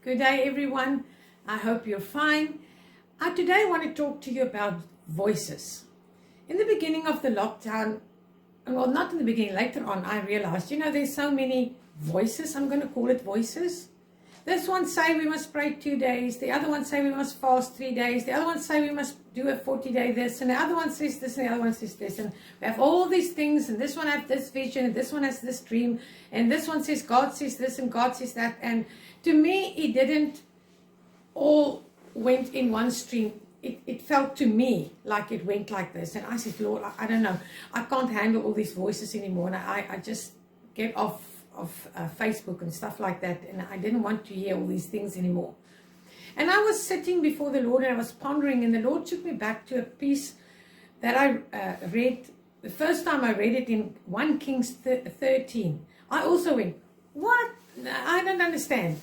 Good day, everyone. I hope you're fine. Today I want to talk to you about voices. In the beginning of the lockdown, well, not in the beginning, later on, I realized, there's so many voices. I'm going to call it voices. This one say we must pray 2 days. The other one say we must fast 3 days. The other one say we must do a 40-day this. And the other one says this and the other one says this. And we have all these things. And this one has this vision. And this one has this dream. And this one says God says this and God says that. And to me, it didn't all went in one stream. It felt to me like it went like this. And I said, Lord, I don't know. I can't handle all these voices anymore. And I just get off of Facebook and stuff like that, and I didn't want to hear all these things anymore. And I was sitting before the Lord and I was pondering, and the Lord took me back to a piece that I read the first time I read it in 1 Kings 13. I also went, what? I don't understand.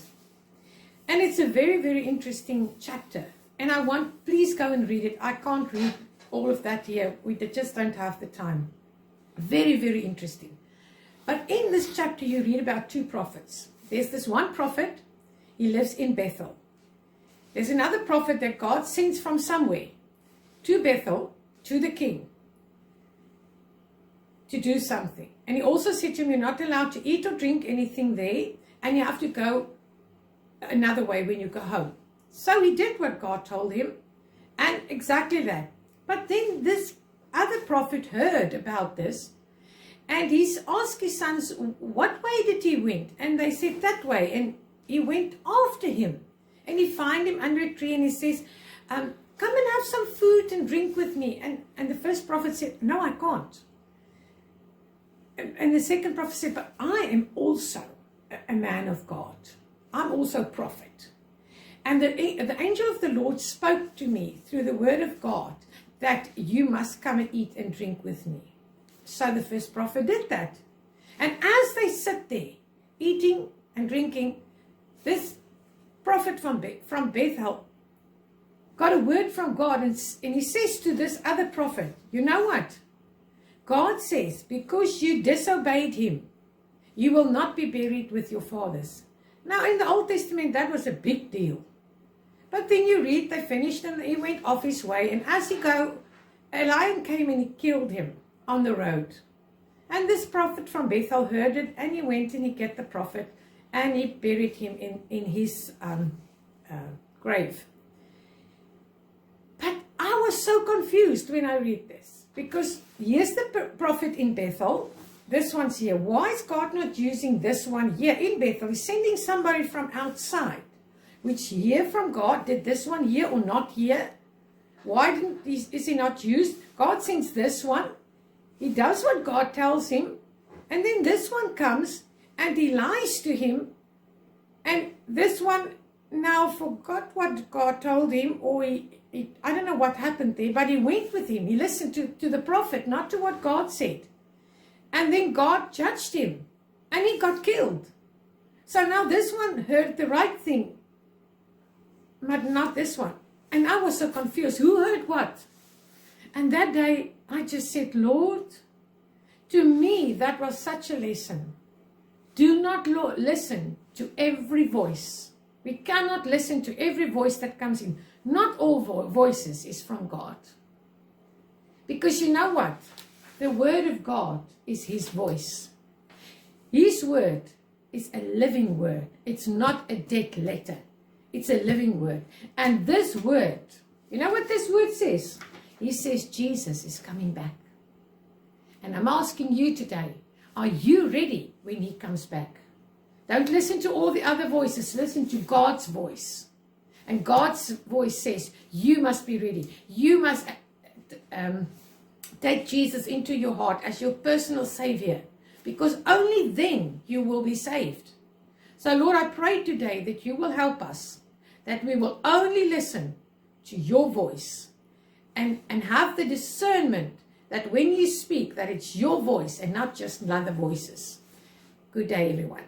And it's a very, very interesting chapter, and please go and read it. I can't read all of that here. We just don't have the time. Very, very interesting. But in this chapter, you read about 2 prophets. There's this one prophet, he lives in Bethel. There's another prophet that God sends from somewhere to Bethel, to the king, to do something. And he also said to him, you're not allowed to eat or drink anything there, and you have to go another way when you go home. So he did what God told him, and exactly that. But then this other prophet heard about this, and he asked his sons, what way did he went? And they said, that way. And he went after him. And he found him under a tree and he says, come and have some food and drink with me. And the first prophet said, no, I can't. And the second prophet said, but I am also a man of God. I'm also a prophet. And the angel of the Lord spoke to me through the word of God that you must come and eat and drink with me. So the first prophet did that. And as they sit there, eating and drinking, this prophet from Bethel got a word from God. And he says to this other prophet, you know what? God says, because you disobeyed him, you will not be buried with your fathers. Now, in the Old Testament, that was a big deal. But then you read, they finished and he went off his way. And as he go, a lion came and he killed him on the road. And this prophet from Bethel heard it, and he went and he got the prophet and he buried him in his grave. But I was so confused when I read this, because here's the prophet in Bethel, this one's here. Why is God not using this one here in Bethel? He's sending somebody from outside, which hear from God. Did this one here or not here? Why is he not used? God sends this one. He does what God tells him, and then this one comes and he lies to him, and this one now forgot what God told him, or I don't know what happened there, but he went with him. He listened to the prophet, not to what God said. And then God judged him, and he got killed. So now this one heard the right thing, but not this one. And I was so confused. Who heard what? And that day, I just said, Lord, to me, that was such a lesson. Do not listen to every voice. We cannot listen to every voice that comes in. Not all voices is from God. Because you know what? The word of God is his voice. His word is a living word. It's not a dead letter. It's a living word. And this word, you know what this word says? He says Jesus is coming back. And I'm asking you today, are you ready when he comes back? Don't listen to all the other voices. Listen to God's voice. And God's voice says, you must be ready. You must take Jesus into your heart as your personal Savior. Because only then you will be saved. So Lord, I pray today that you will help us. That we will only listen to your voice. And have the discernment that when you speak, that it's your voice and not just other voices. Good day, everyone.